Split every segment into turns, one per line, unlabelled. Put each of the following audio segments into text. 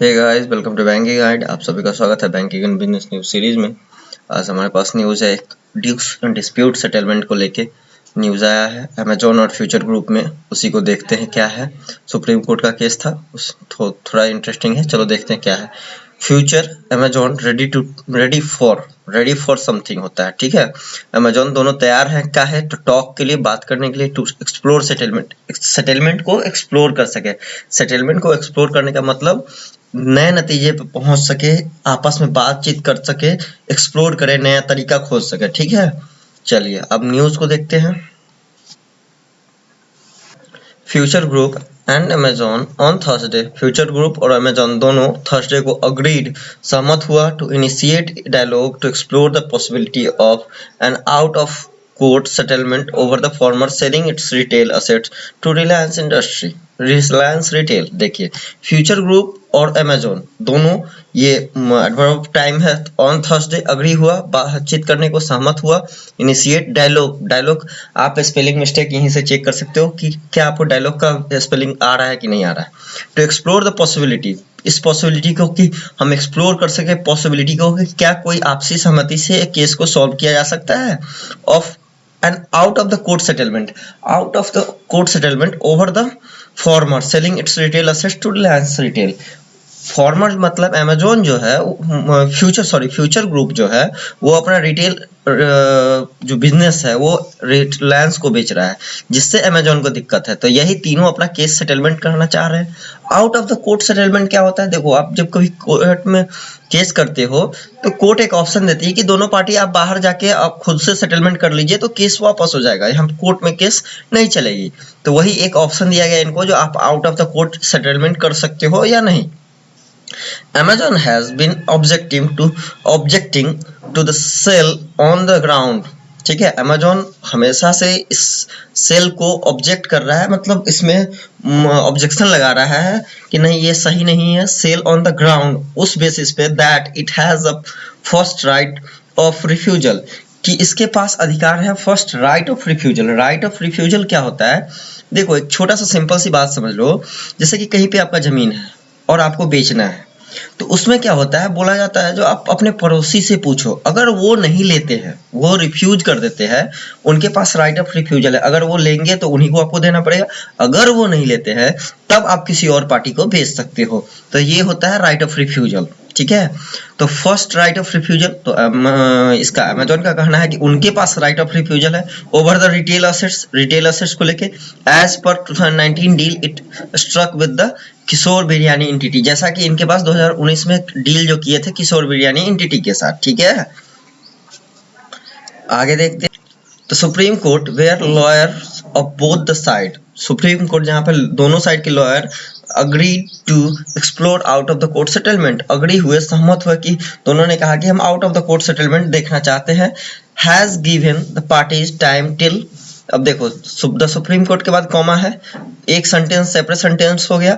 Hey guys, welcome to banking guide. आप सभी का स्वागत है banking and business news series में। आज हमारे पास न्यूज़ है एक डिस्प्यूट सेटलमेंट को लेके न्यूज़ आया है अमेजोन और फ्यूचर ग्रुप में। उसी को देखते हैं क्या है। सुप्रीम कोर्ट का केस था, थोड़ा इंटरेस्टिंग है। चलो देखते हैं क्या है। Future Amazon ready for something होता है, ठीक है। अमेजोन दोनों तैयार है क्या है, तो टॉक के लिए, बात करने के लिए, टू एक्सप्लोर सेटलमेंट को एक्सप्लोर कर सके। सेटलमेंट को एक्सप्लोर करने का मतलब नए नतीजे पे पहुंच सके, आपस में बातचीत कर सके, एक्सप्लोर करे, नया तरीका खोज सके, ठीक है। चलिए अब न्यूज को देखते हैं। Future group and Amazon on Thursday. Future Group और अमेजोन दोनों थर्सडे को अग्रीड, सहमत हुआ, to initiate dialogue to explore the possibility of an out of court settlement over the former selling its retail assets to Reliance retail. देखिए, फ्यूचर ग्रुप और अमेजोन दोनों, ये adverb of time है, ऑन थर्सडे अग्री हुआ, बातचीत करने को सहमत हुआ। इनिशिएट डायलॉग आप स्पेलिंग मिस्टेक यहीं से चेक कर सकते हो कि क्या आपको डायलॉग का स्पेलिंग आ रहा है कि नहीं आ रहा है। टू एक्सप्लोर द पॉसिबिलिटी, इस पॉसिबिलिटी को कि हम एक्सप्लोर कर सके, पॉसिबिलिटी को कि क्या कोई आपसी सहमति से केस को सॉल्व किया जा सकता है, of and out of the court settlement over the former selling its retail assets to Reliance retail. Former मतलब अमेजोन जो है, फ्यूचर ग्रुप जो है, वो अपना रिटेल जो बिजनेस है वो रिलायंस को बेच रहा है, जिससे अमेजोन को दिक्कत है। तो यही तीनों अपना केस सेटलमेंट करना चाह रहे हैं। Out of the court settlement क्या होता है? देखो, आप जब कभी कोर्ट में केस करते हो तो कोर्ट एक ऑप्शन देती है कि दोनों पार्टी आप बाहर जाके आप खुद से सेटलमेंट कर लीजिए, तो केस वापस हो जाएगा, हम कोर्ट में केस नहीं चलेगी। तो वही एक ऑप्शन दिया गया इनको, जो आप out of the court settlement कर सकते हो या नहीं। Amazon has been objecting to the sale on the ground। ठीक है, Amazon हमेशा से इस सेल को ऑब्जेक्ट कर रहा है, मतलब इसमें ऑब्जेक्शन लगा रहा है कि नहीं, ये सही नहीं है। सेल ऑन द ग्राउंड, उस बेसिस पे that it has a first right of refusal, कि इसके पास अधिकार है first right of refusal. Right of refusal क्या होता है? देखो, एक छोटा सा सिंपल सी बात समझ लो। जैसे कि कहीं पे आपका जमीन है और आपको बेचना है, तो उसमें क्या होता है, बोला जाता है जो आप अपने पड़ोसी से पूछो, अगर वो नहीं लेते हैं, वो रिफ्यूज कर देते हैं, उनके पास राइट ऑफ रिफ्यूजल है, अगर वो लेंगे तो उन्हीं को आपको देना पड़ेगा। अगर वो नहीं लेते हैं तब आप किसी और पार्टी को भेज सकते हो। तो ये होता है राइट ऑफ रिफ्यूजल, ठीक है। तो फर्स्ट राइट ऑफ रिफ्यूजल, तो इसका अमेजोन का कहना है कि उनके पास राइट ऑफ रिफ्यूजल है ओवर द रिटेल असेट्स को लेके। As per 2019 deal it struck with the Kishore Biyani entity, जैसा कि इनके पास 2019 में डील जो किए थे किशोर बिरयानी एंटिटी के साथ, ठीक है। आगे देखते हैं। तो supreme court where lawyers of both the side, supreme court जहां पर दोनों साइड के lawyer agreed to explore out of the court settlement, agree हुए, सहमत हुए कि दोनों ने कहा कि हम out of the court settlement देखना चाहते हैं। Has given the parties time till, अब देखो द सुप्रीम कोर्ट के बाद कॉमा है, एक सेंटेंस सेपरेट सेंटेंस हो गया,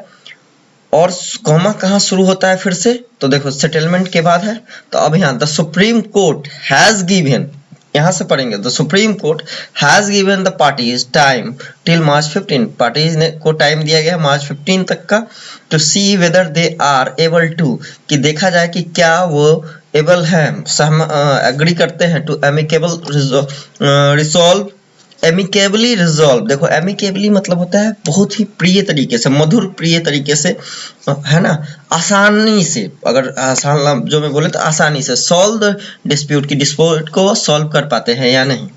और कॉमा कहाँ शुरू होता है फिर से? तो देखो, सेटलमेंट के बाद है। तो अब यहाँ the supreme court has given, यहां से पढ़ेंगे, the supreme court has given the parties time till March 15, parties ने को टाइम दिया गया मार्च 15 तक का, to see whether they are able to, कि देखा जाए कि क्या वो एबल है, एग्री करते हैं, टू एमिकेबली रिजॉल्व। देखो, एमिकेबली मतलब होता है बहुत ही प्रिय तरीके से, मधुर प्रिय तरीके से, है ना, आसानी से, अगर आसान लफ्जों में बोले तो आसानी से सॉल्व द डिस्प्यूट, की डिस्प्यूट को सॉल्व कर पाते हैं या नहीं।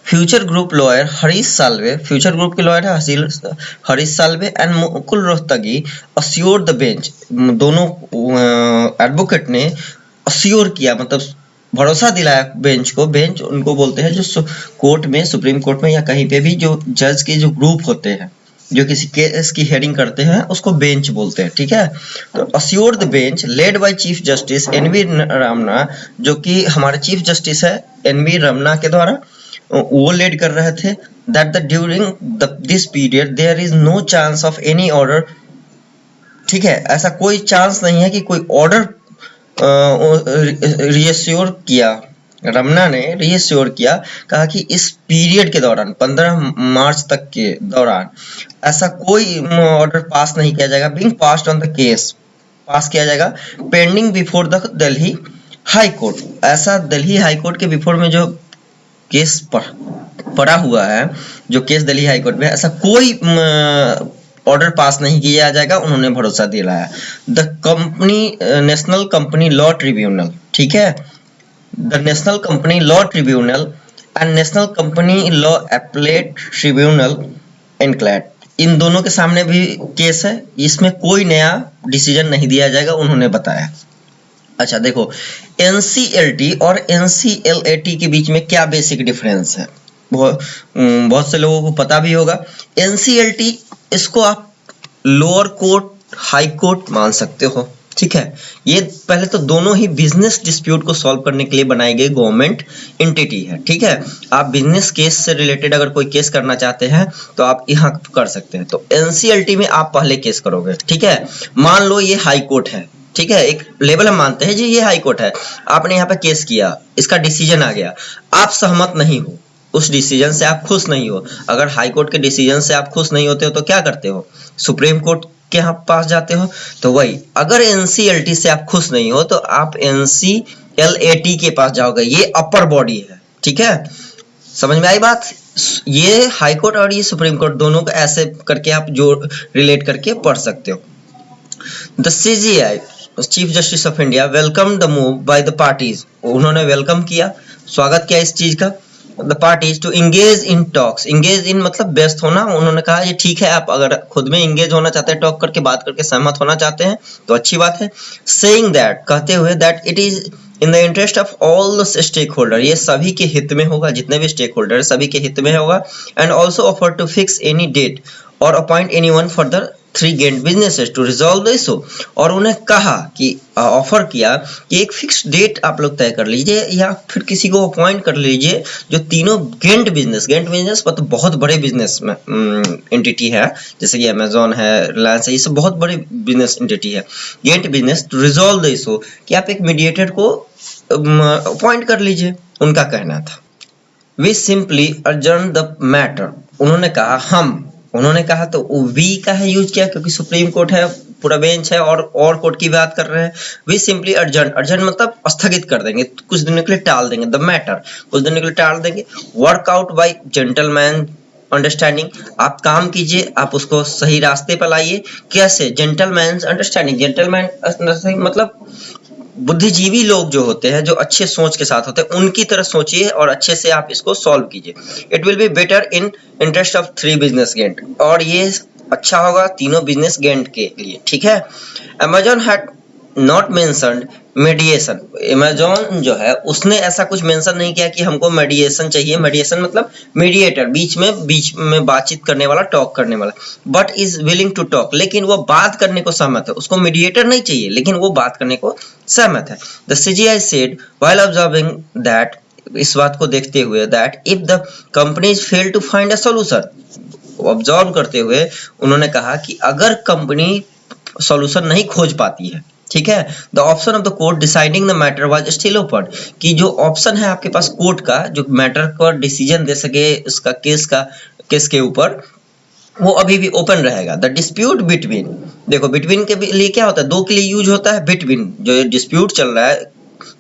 Future group lawyer Harish Salve, future group के लॉयर है Harish Salve and Mukul Rohatgi assure the bench, दोनों एडवोकेट ने अश्योर किया, मतलब भरोसा दिलाया बेंच को। बेंच उनको बोलते हैं जो कोर्ट में, सुप्रीम कोर्ट में या कहीं पे भी जो जज के जो ग्रुप होते हैं, जो किसी केस की हेयरिंग करते हैं, उसको बेंच बोलते हैं, ठीक है। तो assure the bench led by chief justice NV Ramana, जो कि हमारे चीफ जस्टिस है एनवी रमना के द्वारा वो लीड कर रहे थे, that the during this period there is no chance of any order, ठीक है, ऐसा कोई चांस नहीं है कि कोई ऑर्डर, रिएश्योर किया, रमना ने रिएश्योर किया, कहा कि इस पीरियड के दौरान 15 मार्च तक के दौरान ऐसा कोई ऑर्डर पास नहीं किया जाएगा, being passed on the case, pass किया जाएगा pending before the Delhi high court. ऐसा दिल्ली हाई कोर्ट के बिफोर में जो केस पड़ा हुआ है, जो केस दिल्ली हाई कोर्ट में, ऐसा कोई ऑर्डर पास नहीं किया जाएगा, उन्होंने भरोसा दिलाया। The company national company law tribunal, ठीक है, the national company law tribunal and national company law appellate tribunal इनक्लैट, इन दोनों के सामने भी केस है, इसमें कोई नया डिसीजन नहीं दिया जाएगा, उन्होंने बताया। अच्छा देखो, एनसीएलटी और एनसीएलएटी के बीच में क्या बेसिक डिफरेंस है, बहुत से लोगों को पता भी होगा। एनसीएलटी, इसको आप लोअर कोर्ट हाई कोर्ट मान सकते हो, ठीक है। ये पहले तो दोनों ही बिजनेस डिस्प्यूट को सॉल्व करने के लिए बनाई गई गवर्नमेंट एंटिटी है, ठीक है। आप बिजनेस केस से रिलेटेड अगर कोई केस करना चाहते हैं तो आप यहाँ कर सकते हैं। तो एनसीएलटी में आप पहले केस करोगे, ठीक है। मान लो ये हाई कोर्ट है, ठीक है, एक लेवल हम मानते हैं जी ये हाई कोर्ट है, आपने यहाँ पे केस किया, इसका डिसीजन आ गया, आप सहमत नहीं हो, उस डिसीजन से आप खुश नहीं हो। अगर हाई कोर्ट के डिसीजन से आप खुश नहीं होते हो तो क्या करते हो, सुप्रीम कोर्ट के यहाँ पास जाते हो। तो वही, अगर एनसीएलटी से आप खुश नहीं हो तो आप एनसीएलएटी के पास जाओगे, ये अपर बॉडी है, ठीक है। समझ में आई बात? ये हाई कोर्ट और ये सुप्रीम कोर्ट दोनों को ऐसे करके आप जो रिलेट करके पढ़ सकते हो। The CJI chief justice of India welcome the move by the parties, उन्होंने वेलकम किया, स्वागत किया इस चीज का। The parties to engage in talks, engage in मतलब व्यस्त होना, उन्होंने कहा ये ठीक है, आप अगर खुद में इंगेज होना चाहते हैं, टॉक करके बात करके सहमत होना चाहते हैं तो अच्छी बात है। सेइंग दैट, कहते हुए, that it is in the interest of all the stakeholder, ये सभी के हित में होगा, जितने भी स्टेक होल्डर सभी के हित में होगा। And also offer to fix any date और appoint anyone for the 3 gained businesses to resolve the issue, और उन्हें कहा कि ऑफर किया कि एक फिक्स डेट आप लोग तय कर लीजिए या फिर किसी को अपॉइंट कर लीजिए जो तीनों गेंट बिजनेस मतलब बहुत बड़े बिजनेस में एंटिटी है, जैसे कि अमेजोन है, रिलायंस है, ये सब बहुत बड़े बिजनेस एंटिटी है, giant business, to resolve the issue, कि आप एक मीडिएटर को अपॉइंट कर लीजिए, उनका कहना था। We simply adjourn the matter, उन्होंने कहा उन्होंने कहा तो वी का है यूज किया क्योंकि सुप्रीम कोर्ट है, पूरा बेंच है और कोर्ट की बात कर रहे हैं। वी सिंपली अर्जेंट मतलब स्थगित कर देंगे, कुछ दिनों के लिए टाल देंगे, द मैटर कुछ दिनों के लिए टाल देंगे। वर्कआउट बाय जेंटलमैन अंडरस्टैंडिंग, आप काम कीजिए, आप उसको सही रास्ते पर लाइए। कैसे? जेंटलमैन अंडरस्टैंडिंग, जेंटलमैन मतलब बुद्धिजीवी लोग जो होते हैं, जो अच्छे सोच के साथ होते हैं, उनकी तरह सोचिए और अच्छे से आप इसको सॉल्व कीजिए। It will be better in interest of 3 business giant, और ये अच्छा होगा तीनों बिजनेस गेंट के लिए, ठीक है। Amazon had not mentioned मेडिएशन, Amazon जो है उसने ऐसा कुछ मेंशन नहीं किया कि हमको मेडिएशन चाहिए। मेडिएशन मतलब मीडिएटर, बीच में बातचीत करने वाला, टॉक करने वाला। But is willing to talk, लेकिन वो बात करने को सहमत है, उसको मीडिएटर नहीं चाहिए लेकिन वो बात करने को सहमत है। The CJI said while observing that, इस बात को देखते हुए, that if the companies fail to find a solution, observe करते हुए उन्होंने कहा कि अगर कंपनी सॉल्यूशन नहीं खोज पाती है, ठीक है, the option of the court deciding the matter was still open, कि जो ऑप्शन है आपके पास कोर्ट का, जो मैटर का डिसीजन दे सके उसका केस के ऊपर, वो अभी भी ओपन रहेगा। द डिस्प्यूट बिटवीन, देखो बिटवीन के लिए क्या होता है, दो के लिए यूज होता है बिटवीन, जो डिस्प्यूट चल रहा है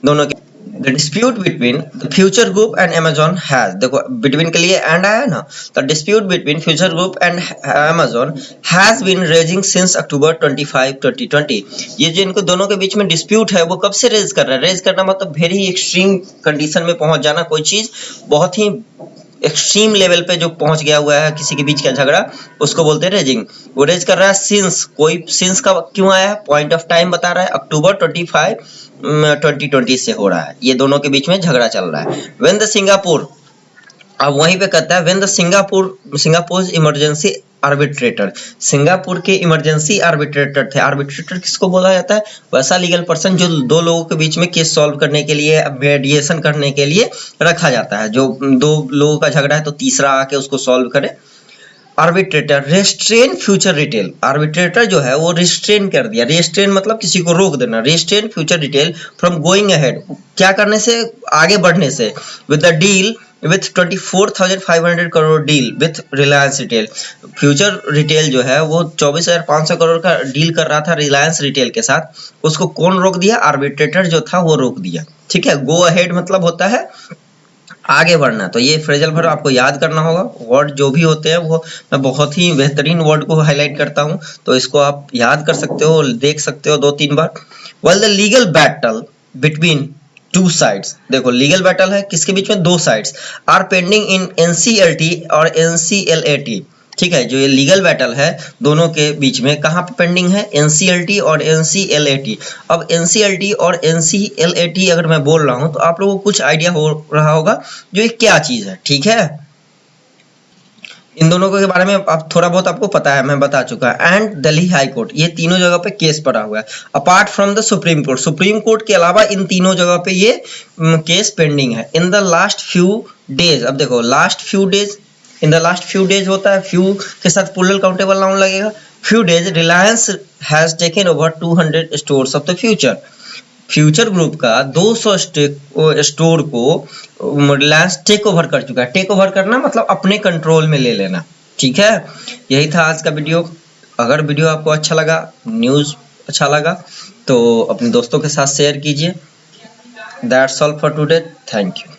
दोनों के। The dispute between the Future group and Amazon has, देखो बिटवीन के लिए एंड आया ना, the dispute between Future group and Amazon has been raging since October 25, 2020। ये जो इनको दोनों के बीच में डिस्प्यूट है वो कब से रेज कर रहा है? रेज करना मतलब वेरी एक्सट्रीम कंडीशन में पहुंच जाना, कोई चीज बहुत ही एक्सट्रीम लेवल पे जो पहुंच गया हुआ है, किसी के बीच का झगड़ा, उसको बोलते हैं रेजिंग। वो रेज कर रहा है सिंस, कोई सिंस का क्यों आया है, पॉइंट ऑफ टाइम बता रहा है, अक्टूबर 25, 2020 से हो रहा है, ये दोनों के बीच में झगड़ा चल रहा है। व्हेन द सिंगापुर, अब वहीं पे कहता है when the Singapore emergency arbitrator, Singapore के इमरजेंसी आर्बिट्रेटर थे। आर्बिट्रेटर किसको बोला जाता है? वैसा लीगल पर्सन जो दो लोगों के बीच में केस सॉल्व करने के लिए, मेडिएशन करने के लिए रखा जाता है। जो दो लोगों का झगड़ा है तो तीसरा आके उसको सॉल्व करे। Arbitrator restrain future retail, arbitrator जो है वो रिस्ट्रेन कर दिया, रेस्ट्रेन मतलब किसी को रोक देना, restrain future retail from going ahead, क्या करने से, आगे बढ़ने से, with the deal with 24,500 crore deal with Reliance retail, future retail जो है वो 24,500 करोड़ का डील कर रहा था रिलायंस रिटेल के साथ, उसको कौन रोक दिया, आर्बिट्रेटर जो था वो रोक दिया। ठीक है, गो अहेड मतलब होता है आगे बढ़ना। तो ये फ्रेजल वर्ब आपको याद करना होगा, वर्ड जो भी होते हैं वो मैं बहुत ही बेहतरीन वर्ड को हाईलाइट करता हूं, तो इसको आप याद कर सकते हो, देख सकते हो 2-3 बार। Well the legal battle between two sides, देखो लीगल बैटल है किसके बीच में, दो sides, are pending in NCLT और एनसीएलएटी। ठीक है, जो ये लीगल बैटल है दोनों के बीच में कहाँ पे पेंडिंग है, एनसीएलटी और एनसीएलएटी। अब एनसीएलटी और एनसीएलएटी अगर मैं बोल रहा हूं तो आप लोगों को कुछ आइडिया हो रहा होगा जो ये क्या चीज है। ठीक है, इन दोनों के बारे में आप थोड़ा बहुत आपको पता है, मैं बता चुका है। एंड दिल्ली हाई कोर्ट, ये तीनों जगह पे केस पड़ा हुआ है। Apart from the supreme court, supreme court के अलावा इन तीनों जगह पे ये केस पेंडिंग है। In the last few days, अब देखो last few days, in the last few days होता है, फ्यू के साथ प्लूरल काउंटेबल नाउन लगेगा। Few days Reliance has taken over 200 stores of the future, future group का 200 स्टोर को रिलायंस टेक ओवर कर चुका है। टेक ओवर करना मतलब अपने कंट्रोल में ले लेना। ठीक है, यही था आज का वीडियो। अगर वीडियो आपको अच्छा लगा, न्यूज़ अच्छा लगा, तो अपने दोस्तों के साथ शेयर कीजिए। That's all for today, thank you.